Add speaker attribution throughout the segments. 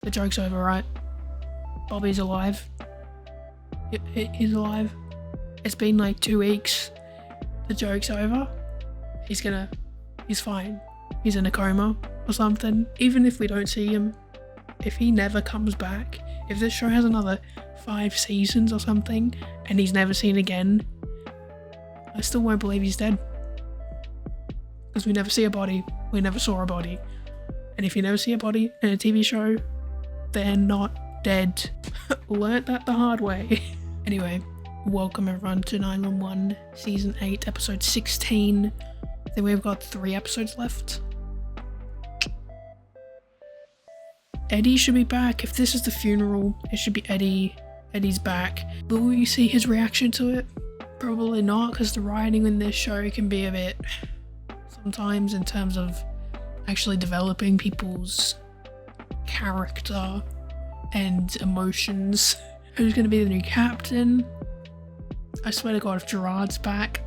Speaker 1: The joke's over, right? Bobby's alive. He's alive. It's been like 2 weeks. The joke's over. He's fine. He's in a coma or something. Even if we don't see him, if he never comes back, if this show has another 5 seasons or something and he's never seen again, I still won't believe he's dead. Because we never see a body. We never saw a body. And if you never see a body in a TV show, they're not dead. Learned that the hard way. Anyway, welcome everyone to 911 Season 8, Episode 16. I think we've got 3 episodes left. Eddie should be back. If this is the funeral, it should be Eddie. Eddie's back. Will we see his reaction to it? Probably not, because the writing in this show can be a bit... sometimes in terms of actually developing people's character and emotions. Who's going to be the new captain? I swear to God, if Gerard's back.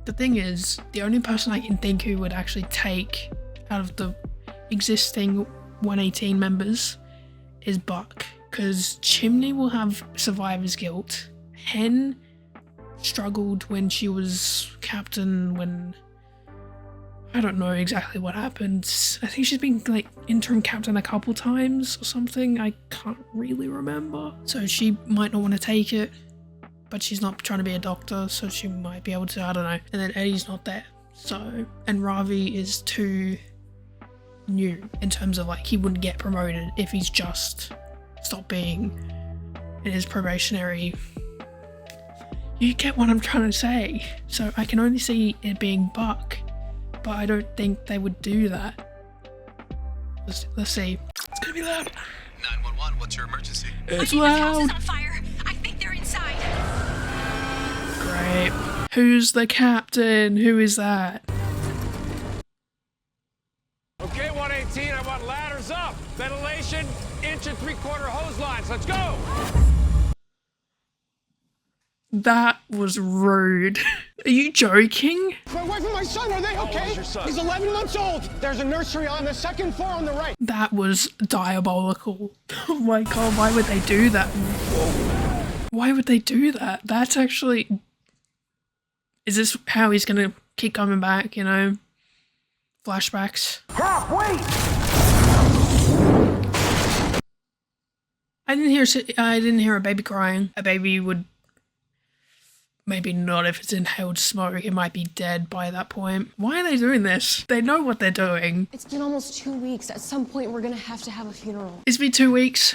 Speaker 1: The thing is, the only person I can think who would actually take out of the existing 118 members is Buck. Because Chimney will have survivor's guilt. Hen struggled when she was captain when... I don't know exactly what happened. I think she's been like interim captain a couple times or something. I can't really remember. So she might not want to take it, but she's not trying to be a doctor, so she might be able to, I don't know. And then Eddie's not there. So, and Ravi is too new in terms of like he wouldn't get promoted if he's just stopped being in his probationary. You get what I'm trying to say. So I can only see it being Buck. But I don't think they would do that. Let's see. It's gonna be loud.
Speaker 2: 911, what's your emergency?
Speaker 1: It's
Speaker 3: House is
Speaker 1: loud.
Speaker 3: on fire. I think they're inside.
Speaker 1: Great. Who's the captain? Who is that?
Speaker 4: Okay, 118, I want ladders up. Ventilation, 1 3/4 hose lines. Let's go.
Speaker 1: That was rude. Are you joking?
Speaker 5: My wife and my son, are they okay?
Speaker 4: How old is your son?
Speaker 5: He's 11 months old. There's a nursery on the 2nd floor on the right.
Speaker 1: That was diabolical. Oh my God, why would they do that? Why would they do that? That's actually... Is this how he's gonna keep coming back, you know? Flashbacks.
Speaker 5: Stop, wait!
Speaker 1: I didn't hear a baby crying. A baby would... Maybe not if it's inhaled smoke, it might be dead by that point. Why are they doing this? They know what they're doing.
Speaker 6: It's been almost 2 weeks. At some point, we're gonna have to have a funeral.
Speaker 1: It's been 2 weeks.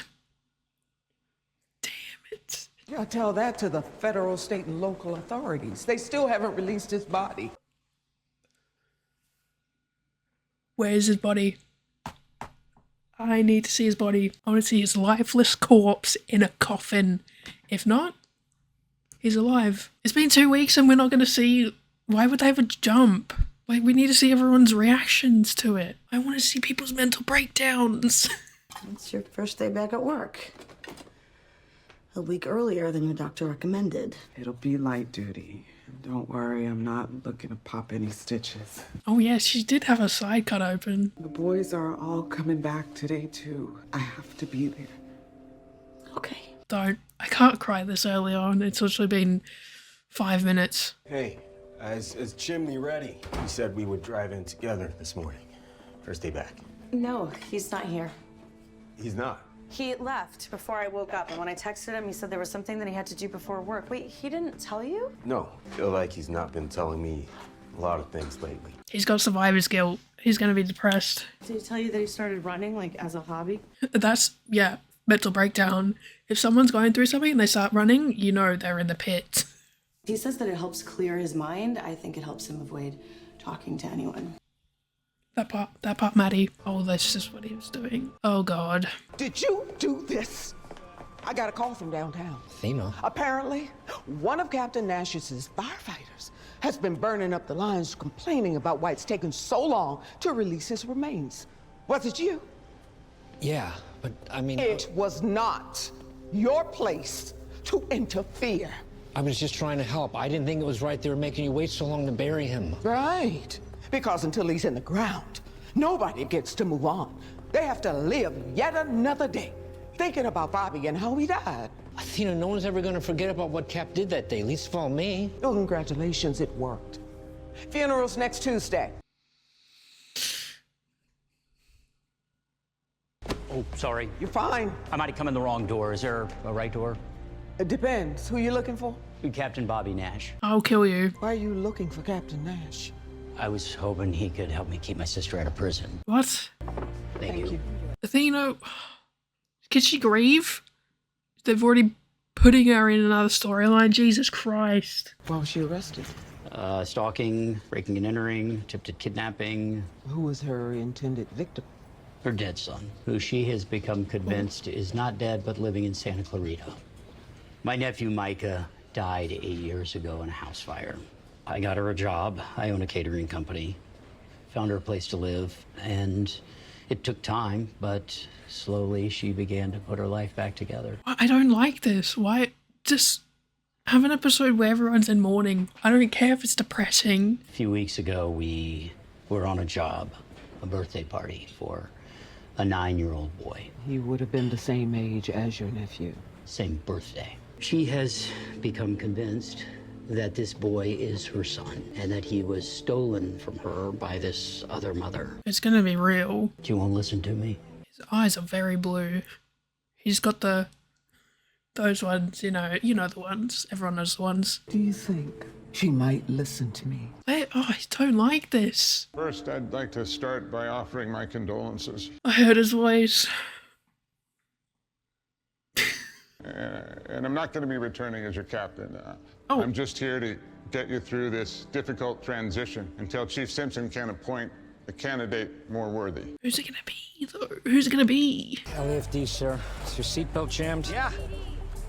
Speaker 1: Damn it.
Speaker 7: Y'all tell that to the federal, state, and local authorities. They still haven't released his body.
Speaker 1: Where is his body? I need to see his body. I want to see his lifeless corpse in a coffin. If not, he's alive. It's been 2 weeks and we're not going to see... Why would they have a jump? Like, we need to see everyone's reactions to it. I want to see people's mental breakdowns.
Speaker 8: It's your first day back at work. A week earlier than your doctor recommended.
Speaker 9: It'll be light duty. Don't worry, I'm not looking to pop any stitches.
Speaker 1: Oh yeah, she did have her side cut open.
Speaker 9: The boys are all coming back today too. I have to be there.
Speaker 8: Okay.
Speaker 1: Don't. I can't cry this early on. It's literally been 5 minutes.
Speaker 2: Hey, is Chimney ready? We said we would drive in together this morning. First day back.
Speaker 6: No, he's not here.
Speaker 2: He's not.
Speaker 6: He left before I woke up, and when I texted him, he said there was something that he had to do before work. Wait, he didn't tell you?
Speaker 2: No, feel like he's not been telling me a lot of things lately.
Speaker 1: He's got survivor's guilt. He's going to be depressed.
Speaker 6: Did he tell you that he started running, like, as a hobby?
Speaker 1: That's, yeah, mental breakdown. If someone's going through something and they start running, you know they're in the pit.
Speaker 6: He says that it helps clear his mind. I think it helps him avoid talking to anyone.
Speaker 1: That part, Maddie. Oh, that's just what he was doing. Oh, God.
Speaker 7: Did you do this? I got a call from downtown.
Speaker 10: Athena?
Speaker 7: Apparently, one of Captain Nash's firefighters has been burning up the lines, complaining about why it's taken so long to release his remains. Was it you?
Speaker 10: Yeah, but I mean...
Speaker 7: It was not your place to interfere.
Speaker 10: I was just trying to help. I didn't think it was right they were making you wait so long to bury him.
Speaker 7: Right. Because until he's in the ground, nobody gets to move on. They have to live yet another day thinking about Bobby and how he died.
Speaker 10: Athena, no one's ever gonna forget about what Cap did that day, least of all me.
Speaker 7: Oh, congratulations, it worked. Funeral's next Tuesday.
Speaker 11: Oh, sorry.
Speaker 7: You're fine.
Speaker 11: I might have come in the wrong door. Is there a right door?
Speaker 7: It depends. Who you looking for?
Speaker 11: Captain Bobby Nash.
Speaker 1: I'll kill you.
Speaker 7: Why are you looking for Captain Nash?
Speaker 11: I was hoping he could help me keep my sister out of prison.
Speaker 1: What?
Speaker 11: Thank you.
Speaker 1: Athena, can she grieve? They've already putting her in another storyline. Jesus Christ.
Speaker 7: Why was she arrested?
Speaker 11: Stalking, breaking and entering, attempted kidnapping.
Speaker 7: Who was her intended victim?
Speaker 11: Her dead son, who she has become convinced is not dead but living in Santa Clarita. My nephew Micah died 8 years ago in a house fire. I got her a job. I own a catering company. Found her a place to live, and it took time, but slowly she began to put her life back together.
Speaker 1: I don't like this. Why? Just have an episode where everyone's in mourning. I don't care if it's depressing.
Speaker 11: A few weeks ago, we were on a job, a birthday party for a 9-year-old boy.
Speaker 7: He would have been the same age as your nephew.
Speaker 11: Same birthday. She has become convinced that this boy is her son and that he was stolen from her by this other mother.
Speaker 1: It's gonna be real.
Speaker 11: Do you want to listen to me?
Speaker 1: His eyes are very blue. He's got those ones, you know the ones. Everyone knows the ones.
Speaker 7: Do you think she might listen to me?
Speaker 1: I don't like this.
Speaker 12: First, I'd like to start by offering my condolences.
Speaker 1: I heard his voice.
Speaker 12: And I'm not going to be returning as your captain. I'm just here to get you through this difficult transition until Chief Simpson can appoint a candidate more worthy.
Speaker 1: Who's it gonna be, though? Who's it gonna be?
Speaker 10: LAFD, sir. Is your seatbelt jammed?
Speaker 13: Yeah.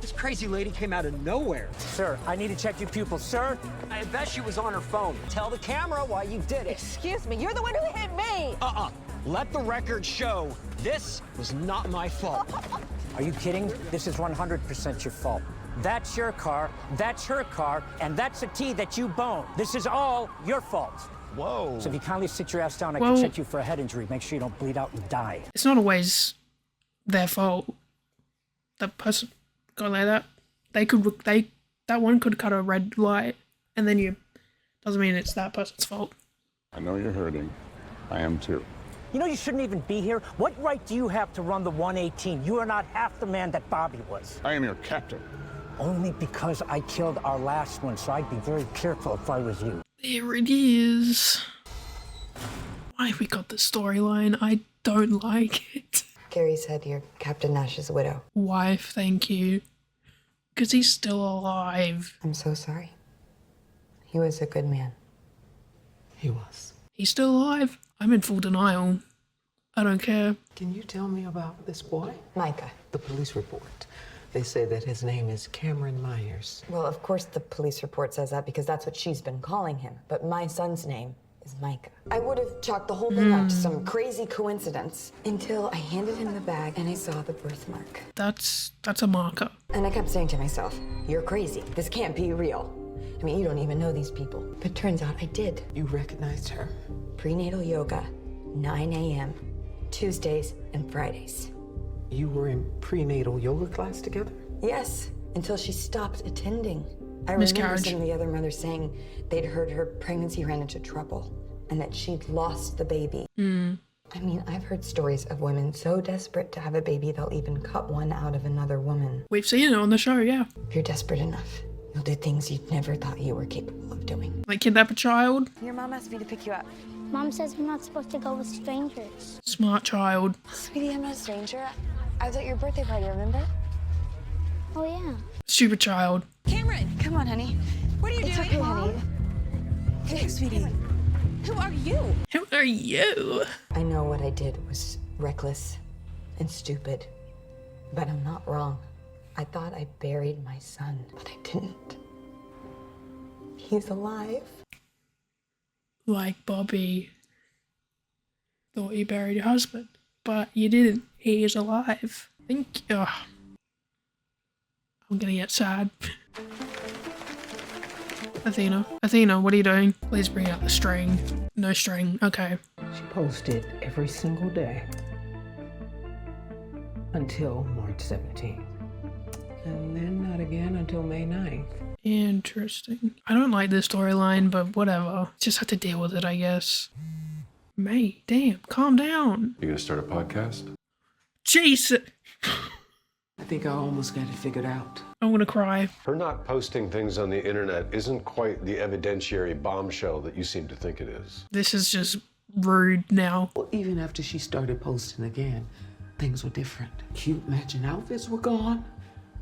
Speaker 13: This crazy lady came out of nowhere.
Speaker 10: Sir, I need to check your pupils. Sir?
Speaker 13: I bet she was on her phone. Tell the camera why you did it.
Speaker 8: Excuse me, you're the one who hit me!
Speaker 13: Let the record show this was not my fault.
Speaker 10: Are you kidding? This is 100% your fault. That's your car, that's her car, and that's a tea that you boned. This is all your fault.
Speaker 13: Whoa.
Speaker 10: So if you kindly sit your ass down, I can check you for a head injury. Make sure you don't bleed out and die.
Speaker 1: It's not always their fault. That person got like that. That one could cut a red light, and then doesn't mean it's that person's fault.
Speaker 12: I know you're hurting. I am too.
Speaker 10: You know you shouldn't even be here. What right do you have to run the 118? You are not half the man that Bobby was.
Speaker 12: I am your captain.
Speaker 10: Only because I killed our last one, so I'd be very careful if I was you.
Speaker 1: There it is. Why we got this storyline? I don't like it.
Speaker 8: Gary said you're Captain Nash's widow.
Speaker 1: Wife, thank you. Because he's still alive.
Speaker 8: I'm so sorry. He was a good man.
Speaker 7: He was.
Speaker 1: He's still alive. I'm in full denial. I don't care.
Speaker 7: Can you tell me about this boy?
Speaker 8: Micah.
Speaker 7: The police report. They say that his name is Cameron Myers.
Speaker 8: Well, of course the police report says that because that's what she's been calling him. But my son's name is Micah. I would have chalked the whole thing up to some crazy coincidence until I handed him the bag and I saw the birthmark.
Speaker 1: That's a marker.
Speaker 8: And I kept saying to myself, you're crazy. This can't be real. I mean, you don't even know these people. But turns out I did.
Speaker 7: You recognized her?
Speaker 8: Prenatal yoga, 9 a.m., Tuesdays and Fridays.
Speaker 7: You were in prenatal yoga class together?
Speaker 8: Yes, until she stopped attending. I remember
Speaker 1: Miscarriage.
Speaker 8: some of the other mothers saying they'd heard her pregnancy ran into trouble and that she'd lost the baby. I mean, I've heard stories of women so desperate to have a baby they'll even cut one out of another woman.
Speaker 1: We've seen it on the show, yeah.
Speaker 8: If you're desperate enough, you'll do things you'd never thought you were capable of doing.
Speaker 1: Like kidnap a child.
Speaker 6: Your mom asked me to pick you up.
Speaker 14: Mom says we're not supposed to go with strangers.
Speaker 1: Smart child.
Speaker 6: Sweetie, I'm not a stranger. I was at your birthday party, remember?
Speaker 14: Oh, yeah.
Speaker 1: Stupid child.
Speaker 3: Cameron, come on, honey. What are you doing?
Speaker 6: It's okay, honey.
Speaker 3: Hey, sweetie. Who are you?
Speaker 1: Who are you?
Speaker 8: I know what I did was reckless and stupid, but I'm not wrong. I thought I buried my son, but I didn't. He's alive.
Speaker 1: Like Bobby thought you buried your husband, but you didn't. He is alive. I'm gonna get sad. Athena, what are you doing? Please bring out the string. No string, okay.
Speaker 7: She posted every single day. until March 17th. And then not again until May 9th.
Speaker 1: Interesting. I don't like this storyline, but whatever. Just have to deal with it, I guess. May, damn, calm down.
Speaker 15: You gonna start a podcast?
Speaker 1: Jason!
Speaker 7: I think I almost got it figured out.
Speaker 1: I'm gonna cry.
Speaker 15: Her not posting things on the internet isn't quite the evidentiary bombshell that you seem to think it is.
Speaker 1: This is just rude now.
Speaker 7: Well, even after she started posting again, things were different. Cute matching outfits were gone.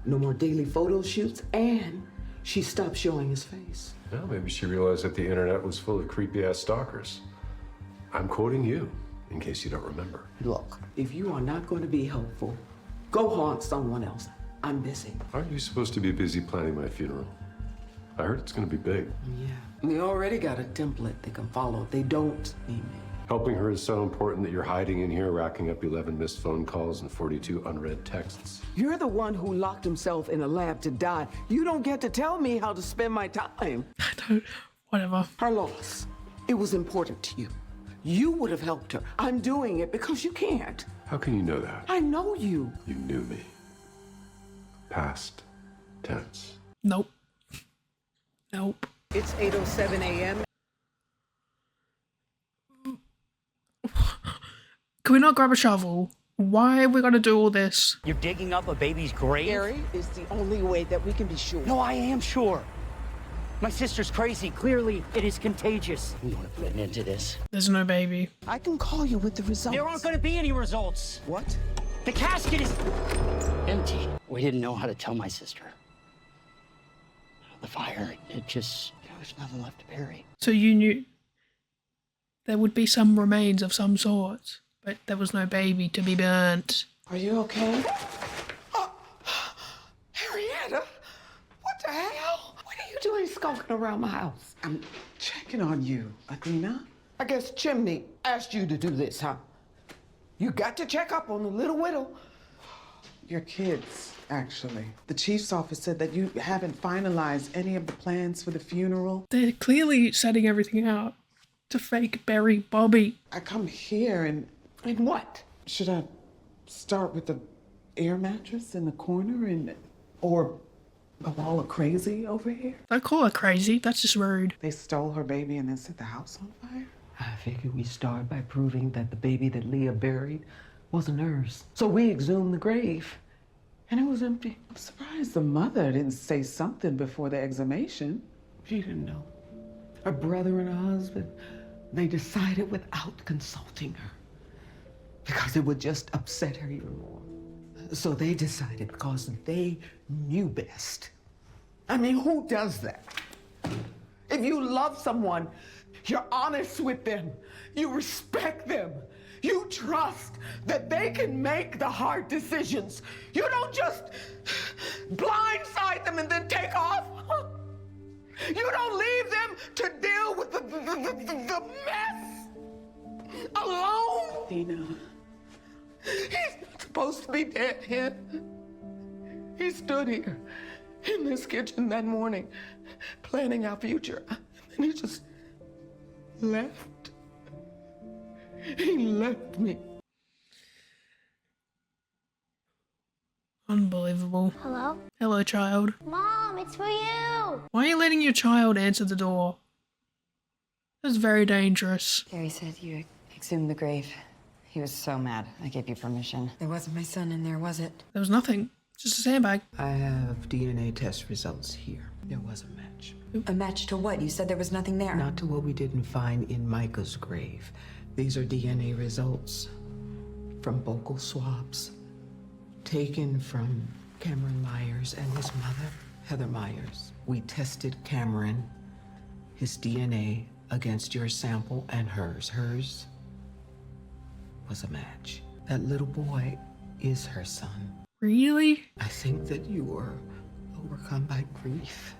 Speaker 7: No more daily photo shoots, and she stopped showing his face.
Speaker 15: Well, maybe she realized that the internet was full of creepy-ass stalkers. I'm quoting you, in case you don't remember.
Speaker 7: Look, if you are not going to be helpful, go haunt someone else. I'm busy.
Speaker 15: Aren't you supposed to be busy planning my funeral? I heard it's gonna be big.
Speaker 7: Yeah. They already got a template they can follow. They don't need me.
Speaker 15: Helping her is so important that you're hiding in here, racking up 11 missed phone calls and 42 unread texts.
Speaker 7: You're the one who locked himself in a lab to die. You don't get to tell me how to spend my time.
Speaker 1: I don't, whatever.
Speaker 7: Her loss, it was important to you. You would have helped her. I'm doing it because you can't.
Speaker 15: How can you know that?
Speaker 7: I know you.
Speaker 15: You knew me. Past tense.
Speaker 1: Nope. Nope.
Speaker 7: It's 8:07 a.m.
Speaker 1: Can we not grab a shovel? Why are we gonna do all this?
Speaker 10: You're digging up a baby's grave?
Speaker 7: Gary is the only way that we can be sure.
Speaker 10: No, I am sure. My sister's crazy. Clearly, it is contagious. You want to put an end to this?
Speaker 1: There's no baby.
Speaker 7: I can call you with the results.
Speaker 10: There aren't going to be any results.
Speaker 7: What?
Speaker 10: The casket is empty. We didn't know how to tell my sister. The fire, it just, there's nothing left to bury.
Speaker 1: So you knew there would be some remains of some sort, but there was no baby to be burnt.
Speaker 7: Are you okay? Oh, Henrietta, what the hell? What are you doing skulking around my house?
Speaker 9: I'm checking on you, Athena.
Speaker 7: I guess Chimney asked you to do this, huh? You got to check up on the little widow.
Speaker 9: Your kids, actually. The chief's office said that you haven't finalized any of the plans for the funeral.
Speaker 1: They're clearly setting everything out to fake bury Bobby.
Speaker 9: I come here and
Speaker 7: what?
Speaker 9: should I start with the air mattress in the corner or a wall of crazy over here?
Speaker 1: Don't call her crazy. That's just rude.
Speaker 9: They stole her baby and then set the house on fire?
Speaker 7: I figured we start by proving that the baby that Leah buried wasn't hers. So we exhumed the grave, and it was empty.
Speaker 9: I'm surprised the mother didn't say something before the exhumation.
Speaker 7: She didn't know. Her brother and her husband, they decided without consulting her because it would just upset her even more. So they decided because they knew best. I mean, who does that? If you love someone, you're honest with them. You respect them. You trust that they can make the hard decisions. You don't just blindside them and then take off. You don't leave them to deal with the mess alone.
Speaker 9: Athena.
Speaker 7: He's not supposed to be dead here. He stood here in this kitchen that morning, planning our future. And he just left. He left me.
Speaker 1: Unbelievable.
Speaker 14: Hello?
Speaker 1: Hello, child.
Speaker 14: Mom, it's for you!
Speaker 1: Why are you letting your child answer the door? That's very dangerous.
Speaker 8: Gary said you exhumed the grave. He was so mad. I gave you permission. There wasn't my son in there, was it?
Speaker 1: There was nothing. Just a sandbag.
Speaker 7: I have DNA test results here. There was a match.
Speaker 8: A match to what? You said there was nothing there.
Speaker 7: Not to what we didn't find in Micah's grave. These are DNA results from vocal swabs taken from Cameron Myers and his mother, Heather Myers. We tested Cameron, his DNA, against your sample and hers. Hers was a match. That little boy is her son.
Speaker 1: Really?
Speaker 7: I think that you were overcome by grief.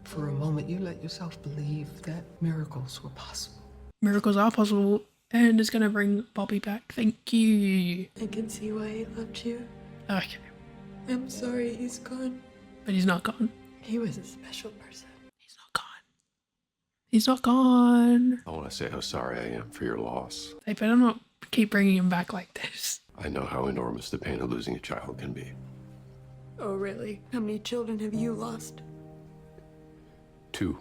Speaker 7: For a moment, you let yourself believe that miracles were possible.
Speaker 1: Miracles are possible, and it's gonna bring Bobby back. Thank you.
Speaker 8: I can see why he loved you.
Speaker 1: Okay.
Speaker 8: I'm sorry he's gone.
Speaker 1: But he's not gone.
Speaker 8: He was a special person.
Speaker 1: He's not gone. He's not gone.
Speaker 15: I want to say how sorry I am for your loss.
Speaker 1: They better not keep bringing him back like this.
Speaker 15: I know how enormous the pain of losing a child can be.
Speaker 3: Oh, really? How many children have you lost?
Speaker 15: 2.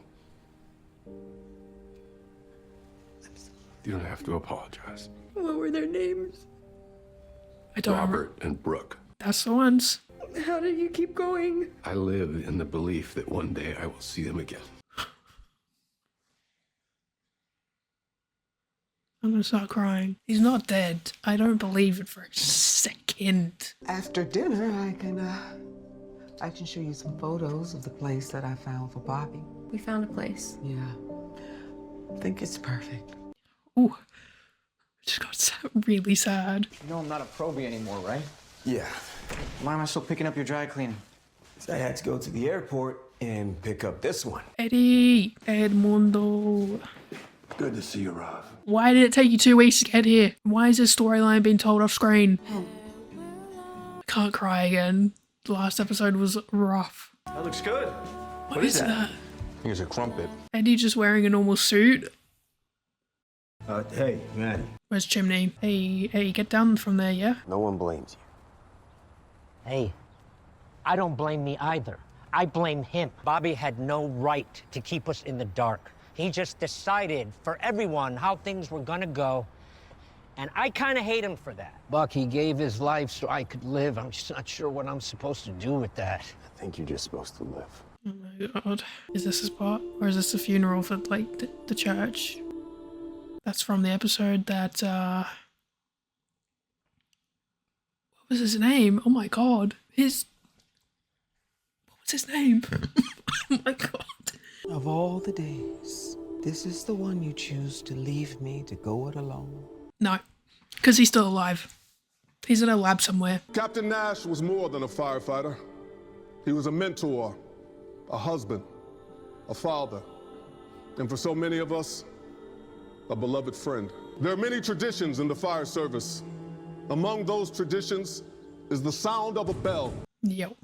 Speaker 15: You don't have to apologize.
Speaker 3: What were their names?
Speaker 1: I don't
Speaker 15: Robert and Brooke.
Speaker 1: That's the ones.
Speaker 3: How did you keep going?
Speaker 15: I live in the belief that one day I will see them again.
Speaker 1: I'm gonna start crying. He's not dead. I don't believe it for a second.
Speaker 7: After dinner, I can show you some photos of the place that I found for Bobby.
Speaker 3: We found a place.
Speaker 7: Yeah. I think it's perfect.
Speaker 1: Ooh. Just got really sad.
Speaker 13: You know I'm not a probie anymore, right?
Speaker 2: Yeah.
Speaker 13: Why am I still picking up your dry cleaning?
Speaker 2: I had to go to the airport and pick up this one.
Speaker 1: Eddie, Edmundo.
Speaker 15: Good to see you, Rob.
Speaker 1: Why did it take you 2 weeks to get here? Why is this storyline being told off screen? I can't cry again. The last episode was rough.
Speaker 13: That looks good.
Speaker 1: What is that?
Speaker 12: I think it's a crumpet.
Speaker 1: Eddie just wearing a normal suit?
Speaker 2: Hey, man.
Speaker 1: Where's Chimney? Hey, get down from there, yeah?
Speaker 2: No one blames you.
Speaker 10: Hey, I don't blame me either. I blame him. Bobby had no right to keep us in the dark. He just decided for everyone how things were gonna go. And I kind of hate him for that. Buck, he gave his life so I could live. I'm just not sure what I'm supposed to do with that.
Speaker 2: I think you're just supposed to live.
Speaker 1: Oh my god. Is this his part? Or is this a funeral for, like, the church? That's from the episode that, what was his name? Oh my god. What was his name? Oh my god.
Speaker 7: Of all the days, this is the one you choose to leave me to go it alone.
Speaker 1: No, because he's still alive. He's in a lab somewhere.
Speaker 16: Captain Nash was more than a firefighter. He was a mentor, a husband, a father, and for so many of us, a beloved friend. There are many traditions in the fire service. Among those traditions is the sound of a bell.
Speaker 1: Yo.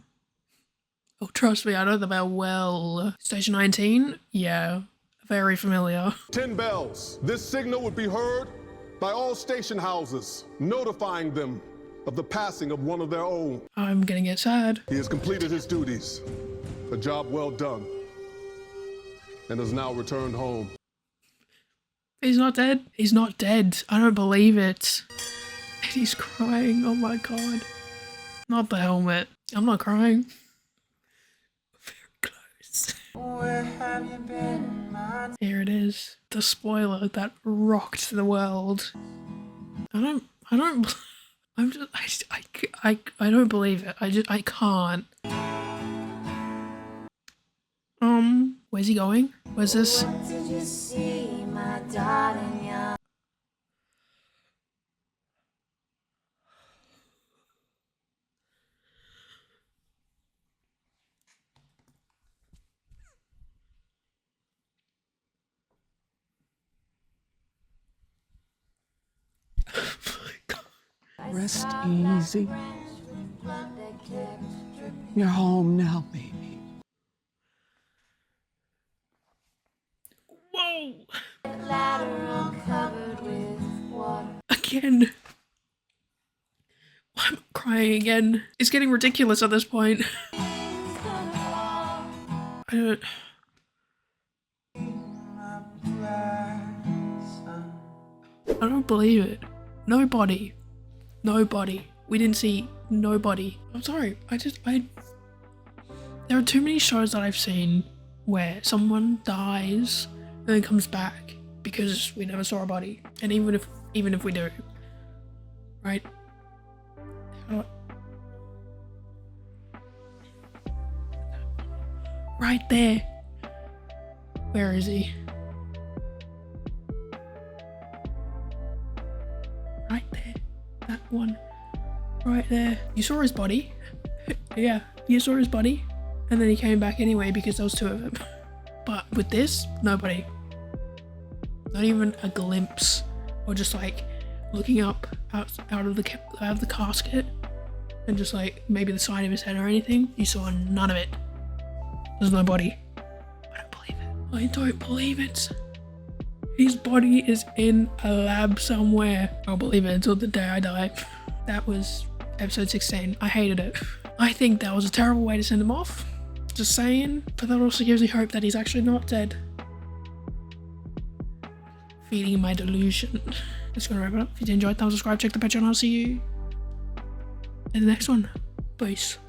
Speaker 1: Oh, trust me, I know the bell well. Station 19? Yeah, very familiar.
Speaker 16: 10 bells. This signal would be heard by all station houses, notifying them of the passing of one of their own.
Speaker 1: I'm gonna get sad.
Speaker 16: He has completed his duties, a job well done, and has now returned home.
Speaker 1: He's not dead. He's not dead. I don't believe it. And he's crying. Oh my god. Not the helmet. I'm not crying. Very close.
Speaker 17: Where have you been, man?
Speaker 1: Here it is. The spoiler that rocked the world. I don't believe it. I can't. Where's he going? Where's this?
Speaker 17: What did you see, my darling? Yeah.
Speaker 7: Rest easy. You're home now, baby.
Speaker 1: Whoa!
Speaker 17: Covered with water.
Speaker 1: Again. I'm crying again. It's getting ridiculous at this point. I don't believe it. Nobody. We didn't see nobody. I'm sorry. There are too many shows that I've seen where someone dies and then comes back because we never saw a body. And even if we do, right? Right there. Where is he? Right there. That one. Right there. You saw his body. Yeah, you saw his body. And then he came back anyway because there was 2 of them. But with this, nobody. Not even a glimpse. Or just like looking up out of the casket and just like maybe the side of his head or anything. You saw none of it. There's no body. I don't believe it. I don't believe it. His body is in a lab somewhere. I'll believe it until the day I die. That was episode 16. I hated it. I think that was a terrible way to send him off. Just saying, but that also gives me hope that he's actually not dead. Feeding my delusion. That's gonna wrap it up. If you did enjoy it, thumbs, subscribe, check the page, and I'll see you in the next one. Peace.